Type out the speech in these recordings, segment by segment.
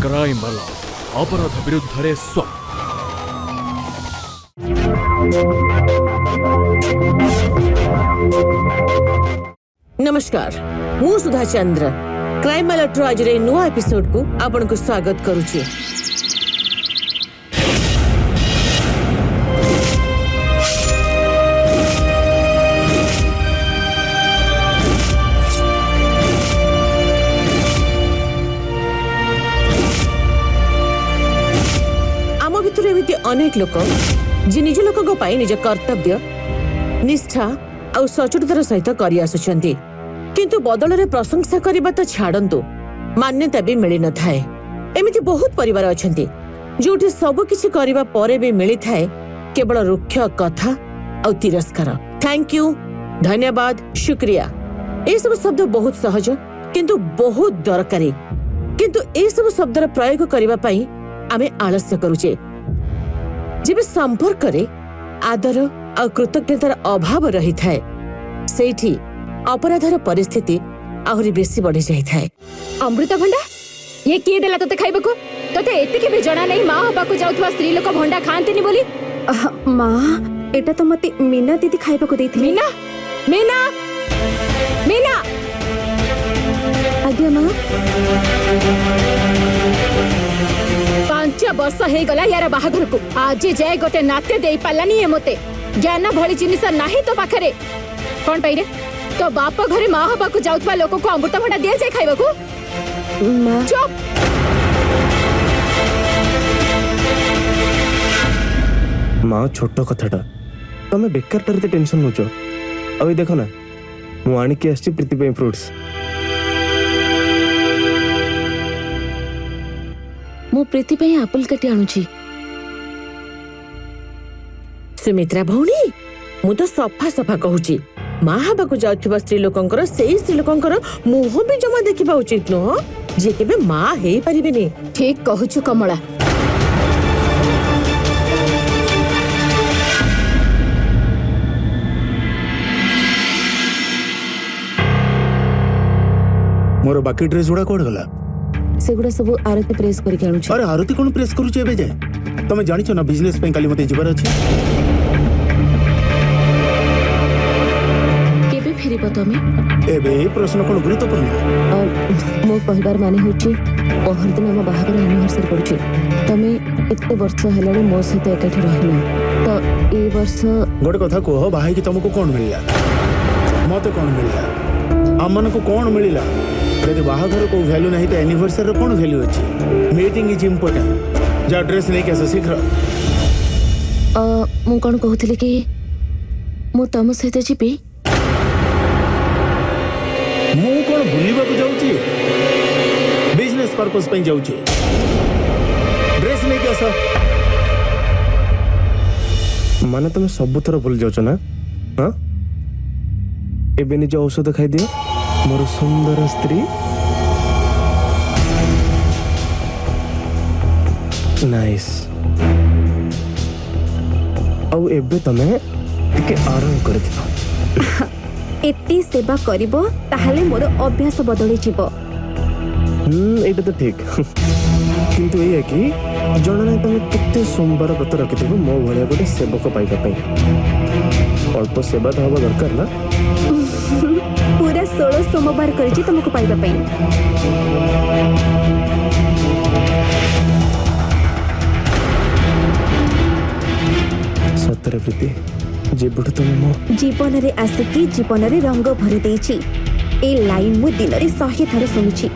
Crime वाला अपराध विरुद्ध स्व नमस्कार मु सुधा चंद्र क्राइम अलर्ट आज नुआ एपिसोड को आपन को स्वागत करुची। आम भितर एमती अनेक लोक जे निज लोक निज कर्तव्य निष्ठा और सचोटतार सहित करि आसुछंती, किंतु बदल रे प्रशंसा करबा तो छाड़ंतु मान्यता भी मिली न थाए। एमिति बहुत परिवार अछंती जोठी सब किछि करबा परे भी मिली थाए केवल रुक्ष कथा और तिरस्कार। थैंक यू, धन्यवाद, शुक्रिया ए सब शब्द बहुत सहज किंतु बहुत दरकारी, किंतु ए सब शब्दर प्रयोग करबा पई आमे आलस्य करूचे। जेबे संपर्क रे आदर और कृतज्ञतार अभाव रही थाए सेठी अपराधर परिस्थिति आहुरी बेसी बढ़ी जाई थाए। अमृतभंडा ये किए देला तते खाइबको? तते एतिके भी जणा नहीं मां बाको जाउथवा स्त्री लोक भंडा खांतेनी बोली? मां एटा तो मते मीना दीदी खाइबको देथि। मीना मीना मीना आज्ञा मां। 5 वर्ष हे गला यार बाहाघर को आज जाय गोटे नाते देई पालानी ए मते ज्ञान भली जिनिस नाही तो पाखरे कोन पाइरे तो बाप घरे मां हबा को जाउथवा लोक को अमृतभंडा दिया जाय खाइबको? मां चुप। माँ छोट कथाटा तमें बेकार टारे टेंशन नौच। अब देखो ना मु आणिकी आसी प्रीति पे फ्रूट्स। मु प्रीति पे एप्पल काटी आनुची। सुमित्रा भौणी मु तो सफा सफा कहूची मां हबाकू जाउथिबा स्त्री लोकंकर सेही स्त्री लोकंकर मुह भी जमा देखिबा उचित नुह जे केबे मां हेई परिबेनी। ठीक कहूछु कमला। मोर बाकी ड्रेस गुड़ा कोड गला सेगुडा सब आरती प्रेस करके आनुची। अरे आरती कोन प्रेस करूची एबे जाय? तमे जानिछ ना बिजनेस पे काली मते जिबार अछि। केबे फेरिबो तमे? एबे प्रश्न कोन गुरुत्वपूर्ण? मो कहबार माने होची पहर दिन हम बाहागर एनिवर्सरी पड़ुची। तमे एते वर्ष हेलाडी मो सहित एकाठी रहना तो ए वर्ष गोटे कथा कहो बाहाई कि तुमको कोन मिलिया मते कोन मिलिया आमन को कोन मिलिला? यदि बाहागर को वैल्यू नहीं तो एनिवर्सरी कोन वैल्यू अछि? Meeting is important. जा ड्रेस नहीं कैसे शीघ्र। मु कोन कहउथिले कि मु तम सहित जिबी। मु कोन बुलिबा को जाउची? बिजनेस पर्पस पे जाउची। ड्रेस नहीं कैसा? माने तुम सब थर भूल जाओ ना? हाँ एबे निज औषध खाई दियो मोर सुंदर स्त्री। नाइस। आउ एबे तमे टिके आराम कर दियो। एती सेवा करिबो ताहाले मोर अभ्यास बदली जिवो। एटा तो ठीक किंतु ये कि जण नहीं तमे कितने सोमवार व्रत रखिथिबो मो भलिया गोटे सेवक पाइबा पई। अल्प सेवा तो हवा दरकार ना। पूरा 16 सोमवार करछि तुमको पाइबा पई। सतरे प्रीति जेबुठ तुम मो जीवन रे आसिकी जीवन रे रंग भरी देछि। ए लाइन मु दिन रे 100 थर सुनुछि।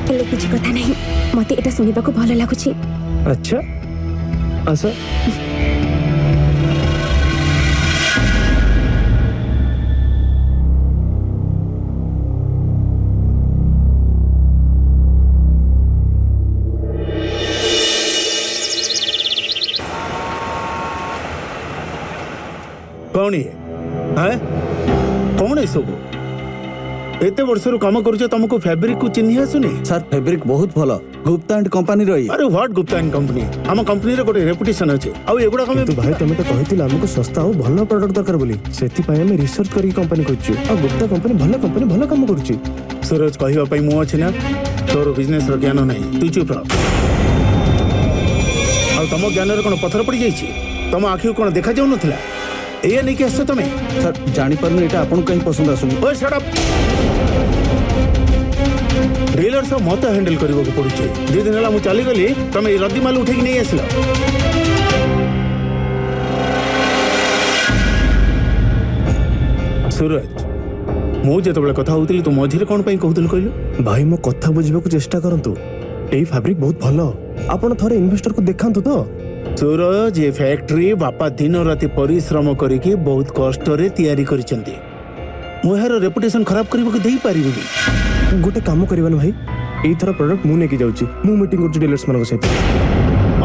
हेले किछ कथा नहीं मते एटा सुनिबा को भलो लागुछि। अच्छा आसा कौन है? कौन है सब? एते वर्षर काम करूछ तुमको फैब्रिक को चिन्हि आसुनी? सर फैब्रिक बहुत भलो गुप्ता एंड कंपनी रही। अरे व्हाट गुप्ता एंड कंपनी? हम कंपनी रे गोटे रेपुटेशन अछि। आ एगुडा कमे तो भाई तमे तो कहितिला हमको सस्ता और भलो प्रोडक्ट दरकार बोली सेति पय हम रिसर्च करी कंपनी करछु। आ गुप्ता कंपनी भलो काम करूची। सूरज कहवा पाई मु अछि ना तोर बिजनेस रो ज्ञान नहीं तू चुप रह आ तम ज्ञान रे कोन पत्थर पड़ी जाई छी तम आखि कोन देखा जाउ नथला एया नहीं के आछो तमे सर जानी परनु एटा आपन कहीं पसंद आसुनी ओए शट अप डीलर सब मत हैंडल करबो को पड़ुचे 2 दिन हला मु चली गली तमे रद्दी माल उठे कि नहीं आसलो सूरज मु जेतबेले कथा होउतिली तू मझिरे कोन पई कहउतिल कहलु भाई मो कथा बुझिबाकू चेष्टा करंतु एई फैब्रिक बहुत भलो आपण थरे इन्वेस्टर को देखांतु तो सूरज ये फैक्ट्री बापा दिन राति परिश्रम करके बहुत कष्ट रे तैयारी करिसंती मोहर रेपुटेशन खराब करबो के देई पारिबिनी गोटे काम करबान भाई एई थरा प्रोडक्ट मु नेकी जाउची मु मीटिंग करछु डीलर्स मानको सहित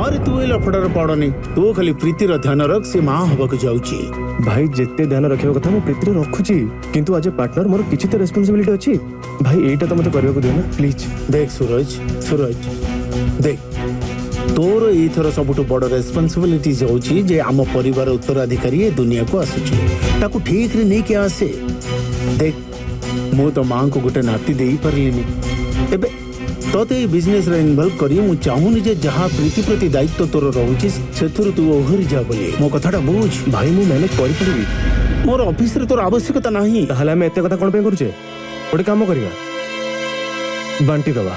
अरे तू ए लफड़र पड़नी तू खाली प्रीतिर ध्यान रख से मां हबक जाउची भाई जेते ध्यान रखिबा कथा मु प्रीतिर रखुची किंतु आज पार्टनर मोर किछि त रेस्पोंसिबिलिटी अछि भाई एटा त मते करबा को दियो ना प्लीज देख सूरज देख तोर एथर सबुठ बड़ रेस्पोंसिबिलिटी जाउची जे आम परिवार उत्तराधिकारी ए दुनिया को आसुची ताकू ठीक रे नहीं के आसे देख मु तो मां को गोटे नाती देई परलिनी एबे तोते बिजनेस रे इन्वॉल्व करी मु चाहूनी जे जहां प्रीति प्रति दायित्व तोर रहउची सेथुर तू ओहरी जा बोली मो कथाटा बुझ भाई मु मैनेज करि पड़िबी मोर ऑफिस रे तोर आवश्यकता नाही ताहले हम एते कथा कोन पे करूचे गोटे काम करिबा बांटी दबा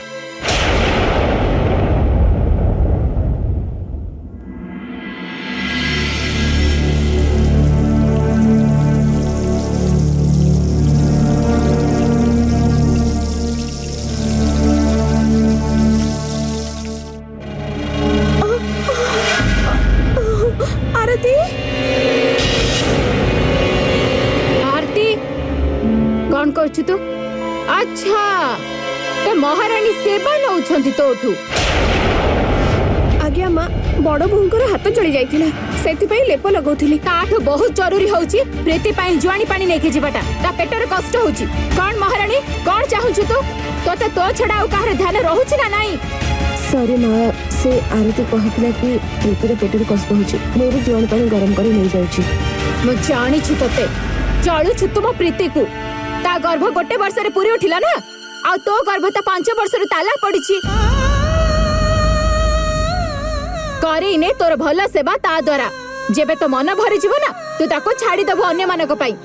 आरती आरती कौन करछु तू अच्छा तो महारानी सेवा नौछंती तोठू आज्ञा माँ बड़ बोहूंकर हाथ चली जाइथिला सेथिपई लेप लगौथिली ताठू बहुत जरूरी होउची प्रीति पाई जुआनी पानी नेके जिबाटा ता पेटर कष्ट होउची कौन महारानी कौन चाहुछु तू तोते तो छडा आ काहर ध्यान रहउची ना नाही सॉरी माँ से आरती कहथिला कि प्रीतिर पेटर कष्ट होची मैं भी जुआन पानी गरम करी नहीं जाउची मु जानी छु तोते चलु छु तुम प्रीति को ता गर्भ गोटे वर्ष रे पूरी उठिला ना आ तो गर्भ ता 5 वर्ष रे ताला पड़िछि करे ने तोर भला सेवा ता द्वारा जेबे तो मन भरि जीव ना तू ताको छाडी दबो अन्य मानक पाई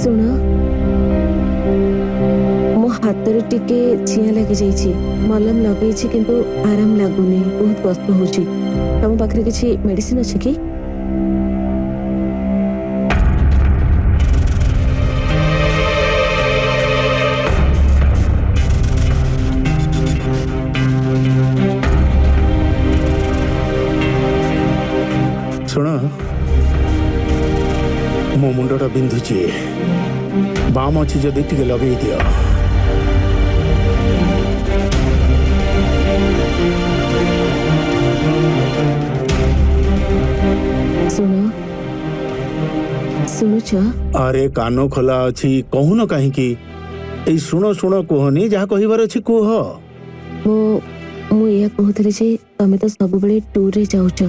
सुन मो हाथ रे टिके चिया लगे जाइछि मलम लगेछि किंतु आराम लागुनी बहुत कष्ट होछि तम पाखरे किछि मेडिसिन अछि कि सुन मो मुंडटा बिंधुची बाम अच्छी जदि टिके लगे दियो सुन सुनुछ अरे कानो खोला अच्छी कहू न कहीं ए शुण शुण कहनी जहाँ कहबार अच्छी कह मु या कहूथली जे तमे तो सब बेले टूर रे जाउछ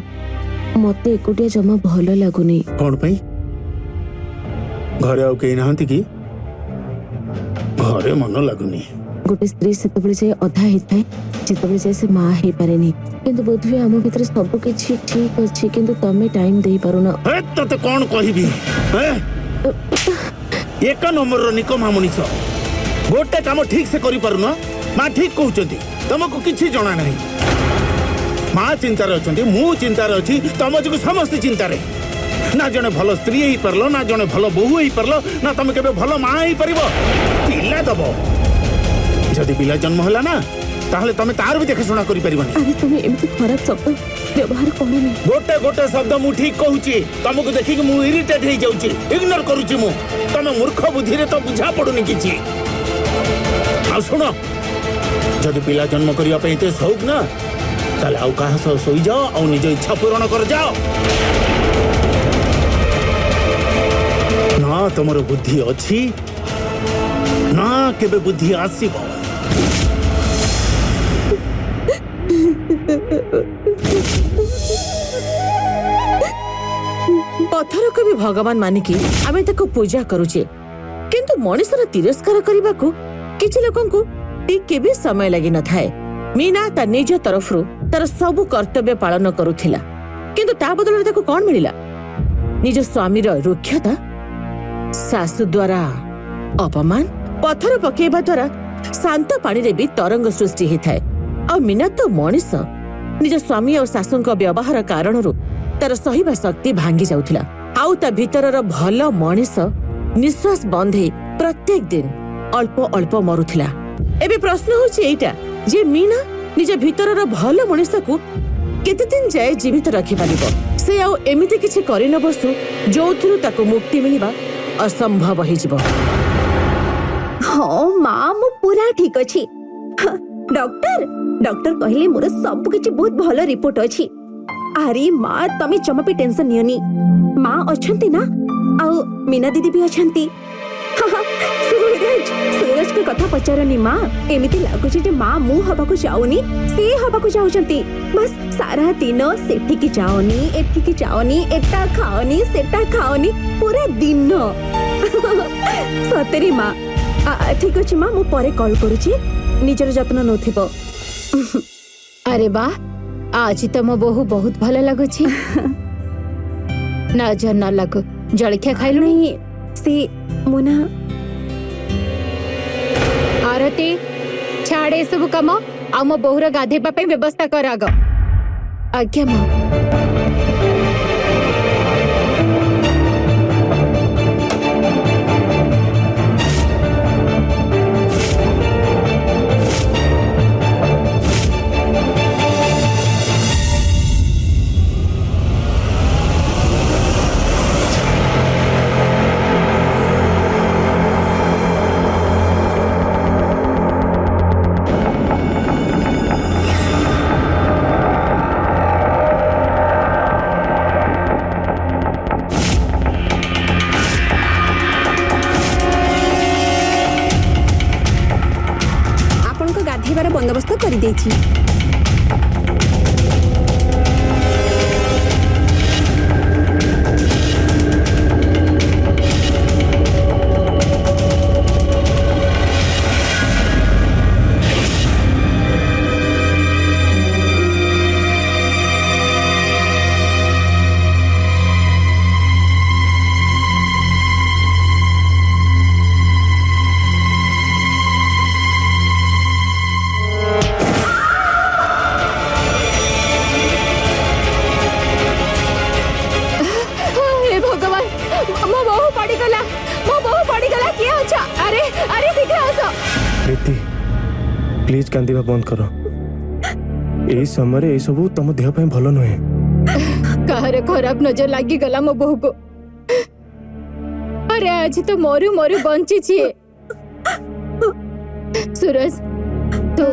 मते एकुटिया जमा भल लागुनी कौन पाई घरे आउ कहीं नहांती कि घरे मन लगुनी गोटे स्त्री सेतबेले जे अधा हिताए जेतबेले जे से मां हे पारेनी किंतु बोधवे आम भीतर सब किछि ठीक अछि किंतु तमे टाइम देई पारुना ए तते कौन कहबी एक नंबर रो निकमा मनीष गोटे काम ठीक से करि पारुना मां ठीक कहउचंती तुमको किछि जणा नहीं मां चिंता रे अछंती मु चिंता रे अछि तम जको समस्त चिंता रे ना जने भलो स्त्री ही परलो ना जने भलो बहु ही परलो ना तुम केबे भलो मां ही परिबो पिला दबो जदि पिला जन्म होला ना ताहले तमे तार भी देखे सुना करि परिबनी अरे तुम एमती खराब शब्द व्यवहार करनी गोटे गोटे शब्द मु ठीक कहूची तुमको देखि कि मु इरिटेट हे जाउची इग्नोर करूची मु तमे मूर्ख बुद्धि रे तो बुझा पडुनी किछि आ सुनो जदि पिला जन्म करिया पे ते शौक ना ताले आउ कहा सो सोई जाओ और निज इच्छा पूर्ण कर जाओ ना तुमर बुद्धि अछि ना केबे बुद्धि आसीबो ଭଗବାନ ମାନିକି ଆମେ ତାକୁ ପୂଜା କରୁଛେ କିନ୍ତୁ ମଣିଷର ତିରସ୍କାର କରିବାକୁ କିଛି ଲୋକଙ୍କୁ ଟିକେ ବି ସମୟ ଲାଗିନଥାଏ। ମୀନା ତା ନିଜ ତରଫରୁ ତାର ସବୁ କର୍ତ୍ତବ୍ୟ ପାଳନ କରୁଥିଲା କିନ୍ତୁ ତା ବଦଳରେ ତାକୁ କଣ ମିଳିଲା? ନିଜ ସ୍ୱାମୀର ରୁକ୍ଷତା, ଶାଶୁ ଦ୍ୱାରା ଅପମାନ, ପଥର ପକେଇବା ଦ୍ୱାରା ଶାନ୍ତ ପାଣିରେ ବି ତରଙ୍ଗ ସୃଷ୍ଟି ହେଇଥାଏ। ଆଉ ମୀନା ତ ମଣିଷ, ନିଜ ସ୍ୱାମୀ ଆଉ ଶାଶୁଙ୍କ ବ୍ୟବହାର କାରଣରୁ ତାର ସହିବା ଶକ୍ତି ଭାଙ୍ଗି ଯାଉଥିଲା ଆଉ ତା ଭିତରର ଭଲ ମଣିଷ ନିଶ୍ୱାସ ବନ୍ଦ ହେଇ ପ୍ରତ୍ୟେକ ଦିନ ଅଳ୍ପ ଅଳ୍ପ ମରୁଥିଲା। ଏବେ ପ୍ରଶ୍ନ ହଉଛି ଏଇଟା ଯେ ମୀନା ନିଜ ଭିତରର ଭଲ ମଣିଷକୁ କେତେ ଦିନ ଯାଏ ଜୀବିତ ରଖିପାରିବ? ସେ ଆଉ ଏମିତି କିଛି କରି ନ ବସୁ ଯୋଉଥିରୁ ତାକୁ ମୁକ୍ତି ମିଳିବା ଅସମ୍ଭବ ହେଇଯିବ। ହଁ ମା ମୁଁ ପୁରା ଠିକ ଅଛି। ଡକ୍ଟର କହିଲେ ମୋର ସବୁ କିଛି ବହୁତ ଭଲ ରିପୋର୍ଟ ଅଛି। ଆରେ ମା ତମେ ଜମା ବି ଟେନସନ ନିଅନି, ମା ଅଛନ୍ତି ନା ଆଉ ମୀନା ଦିଦି ବି ଅଛନ୍ତି। ସୁରଜକୁ କଥା ପଚାରନି ମା, ଏମିତି ଲାଗୁଛି ଯେ ମା ମୁଁ ହବାକୁ ଚାହୁଁନି, ସେ ହବାକୁ ଚାହୁଁଛନ୍ତି। ବାସ୍ ସାରା ଦିନ ସେଠିକି ଯାଅନି ଏଠିକି ଯାଅନି, ଏଟା ଖାଅନି ସେଟା ଖାଅନି, ପୁରା ଦିନ। ସତରେ ମା। ଠିକ ଅଛି ମା, ମୁଁ ପରେ କଲ୍ କରୁଛି, ନିଜର ଯତ୍ନ ନଉଥିବ। अरे वाह, आज तो मो बहु बहुत भल लगुची। नजर न लगु, जलखिया खाइलु? नहीं से मुना आरती छाड़े सब कम आ मो बहुर गाधेबा पे व्यवस्था कर आग। आज्ञा मां। ଗାଧେଇବାର ବନ୍ଦୋବସ୍ତ କରିଦେଇଛି। प्लीज कांदिबा बंद करो, ए समय ए सब तुम देह पे भल नुहे। कहरे खराब नजर लागी गला मो बहू को। अरे आज तो मोरू मोरू बंची छी। सूरज तू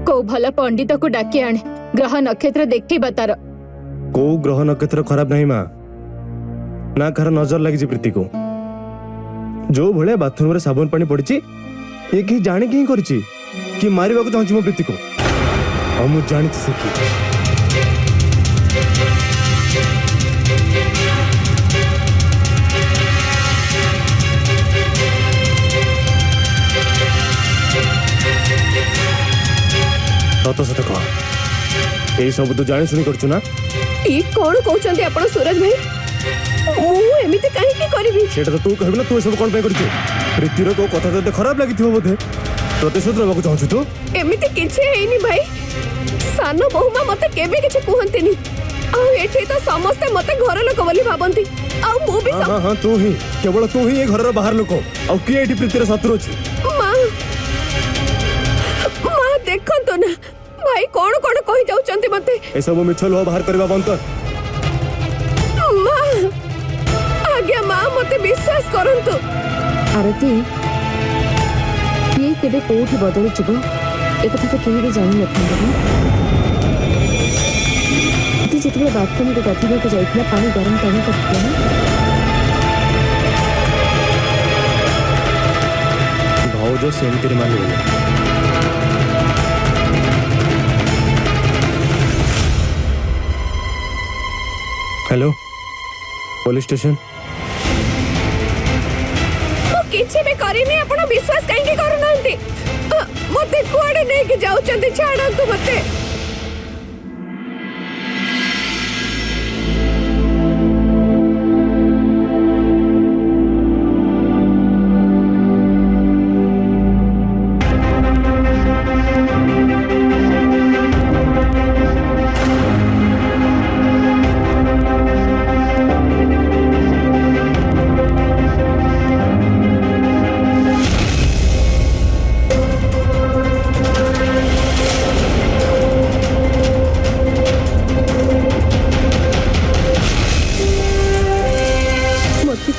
को भला पंडित को डाकी आने, ग्रह नक्षत्र देखी बतार। को ग्रह नक्षत्र खराब नहीं माँ, ना कह नजर लगी प्रीति को। जो भले बाथरूम रे साबुन पानी पड़ी ये कि जाने कि करी कि मारिबा को चाहूँ मो प्रीति को, और मुझे जानी से कि सत सत कह ये सब तू जानी शुणी करछु ना? ई कोन कहउचंती आपण सूरज भाई? मु एमिति काहे की करबी? सेटा तो तू कहबी ना, तू सब कोन पे करछु? प्रीतिर को कथा तो खराब लागिथिबो बोधे, प्रतिशोध लेबा को चाहछु तू? एमिति किछि हेनी भाई, सानो बहुमा मते केबे किछि कुहंतिनी, आ एठी तो समस्त मते घर लोक बोली भाबंती, आ मु भी हां हां तू ही, केवल तू ही ए घर रो बाहर लोक, आ के एठी प्रीतिर शत्रु अछि? मां मां देखन तो ना भाई कोन कोन कहि जाउचंती मते। ए सब मिछल हो बाहर करबा बंद कर। मां आज्ञा मां मते विश्वास करंतु। आरती ये केबे कोठी बदल जिवो एक कथा तो केही भी जानि नथांदे। इति जेतबे बाथरूम को गाधीबा को जाइतला पानी गरम पानी करथिला ना, भाउजो सेमतिर मानिले। हेलो पुलिस स्टेशन କିଛି ବି କରିନି ଆପଣ ବିଶ୍ୱାସ କାହିଁକି କରୁନାହାନ୍ତି ମତେ କୁଆଡେ ନେଇକି ଯାଉଛନ୍ତି ଛାଡନ୍ତୁ ମତେ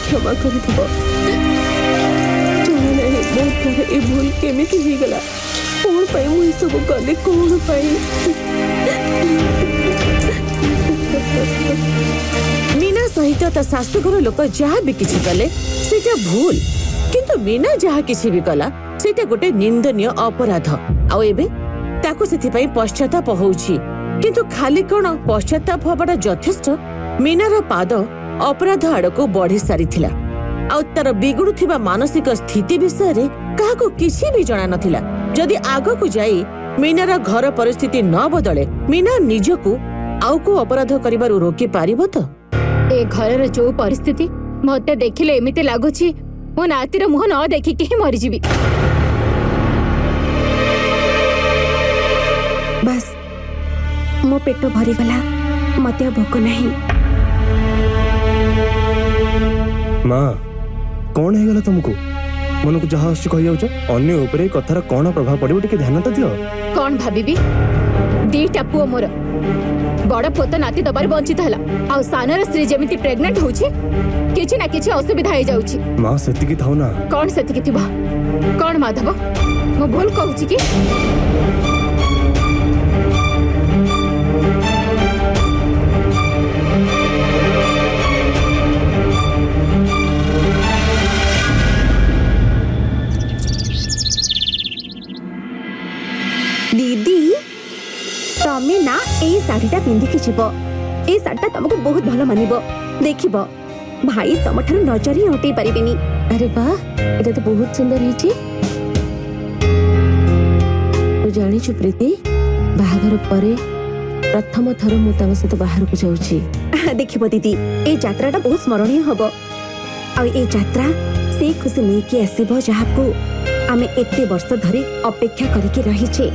क्षमा कर भूल केमिति गला कौन पाई मुझे सब कले कौन पाई मीना सहित ता शाशुघर लोक जहाँ भी किछि कले सेटा भूल किंतु मीना जहाँ किछि भी कला सेटा गोटे निंदनीय अपराध आ एबे ताको सेथिपई पश्चाताप होउछि किंतु खाली कोन पश्चाताप होबाटा यथेष्ट मीनार पाद अपराध आड़को बढ़ी सारिथिला आ तार बिगुड़ुथिबा मानसिक स्थिति विषय रे काहाको किछि भी जणा नथिला जदि आगो को जाई मीनार घर परिस्थिति न बदले मीना निजको आउ को अपराध करिबारु रोकी पारिबो तो ए घरर जो परिस्थिति मते देखिले एमिते लागुछि मो नातीर मुह न देखि के मरि जिबी बस मो पेट भरी गला मते भोक नहीं माँ कौन है गला तुमको मन को जहाँ आसुची कहि जाउछ अन्य ऊपर कथार कौन प्रभाव पड़िबो टिके ध्यान तो दियो कौन भाबिबी दीटा पुओ मोर बड़ पुत नाती दबार बंचित हला आ सानर स्त्री जेमिति प्रेग्नेंट होछि किछि ना किछि असुविधा हे जाउछि माँ सेति की थाउ ना कौन सेति किथिबा कौन माधव मो भूल कहूछि कि दीदी तमे ना एई साड़ीटा पिंधिकी जीवो एई साड़ीटा तुमको बहुत भलो मानिबो देखिबो भाई तम ठारू नजर ही हटै परिबेनी अरे वाह एटा तो बहुत सुंदर हिची तू जानी छु प्रीति बाहागर परे प्रथम थर मु तम सहित बाहर को जाउची देखिबो दीदी एई यात्राटा बहुत स्मरणीय हबो आ एई यात्रा से खुशी नेकी आसीबो जहाको आमे एते वर्ष धरे अपेक्षा करिके रहिछे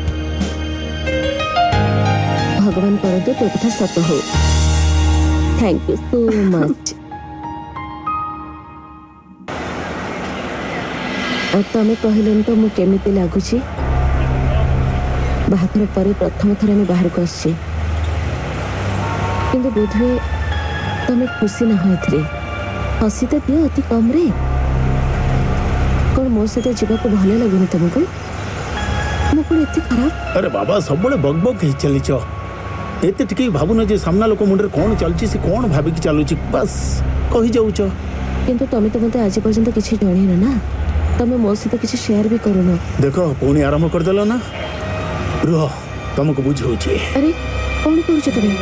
भगवान करदो तो कथा सत हो थैंक यू सो मच और तमे कहलन तो मु केमिति लागुची बाहागर परे प्रथम थर में बाहर को आछी किंतु बोधवे तमे खुशी न होइथरे हसी तो दियो अति कम रे कौन मो सहित जीवाको भल लगुनि तुमको मो कोन एते खराब अरे बाबा सब बड़े बग कही चलीच एते टिके भावुन जे सामना लोक मुंडे कौन चलची से कौन भाबिकी चलुची बस कही जाउछ किंतु तमे तो मते आज पर्यंत किछि जणिन ना तमे मो सहित किछि शेयर भी करूनो देखो पुणी आरंभ कर देलो ना रुह तुमको बुझौची अरे कौन करूछ तमे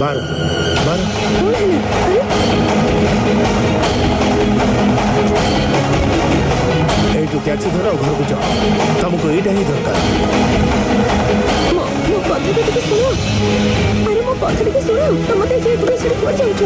बार बार कौन है अरे ए टैक्सी धरो घर को जाओ तुमको एटा ही दरकार मो कथा टिके सुनो अरे मो कथा टिके सुनो तुम मते जे पूरा छड़ी पड़ जाउछ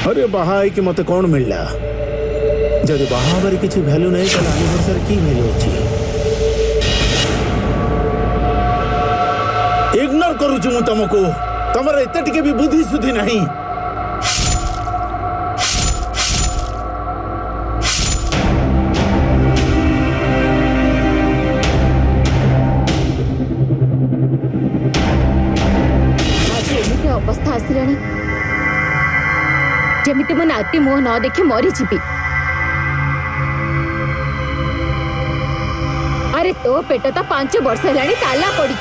अरे बाहा है कि मते कौन मिलला जदि बाहा हबार किसी वैल्यू नहीं तो एनिवर्सरी की वैल्यू अच्छी इग्नोर करूछु मु तुमको तमर एते टिके भी बुद्धि सुधि नहीं आज एमिति अवस्था आसिलानी जेमिति मो नाती मुह न देखि मरी जीवी। अरे तो पेट तो 5 वर्ष हेलानी ताला पड़ी।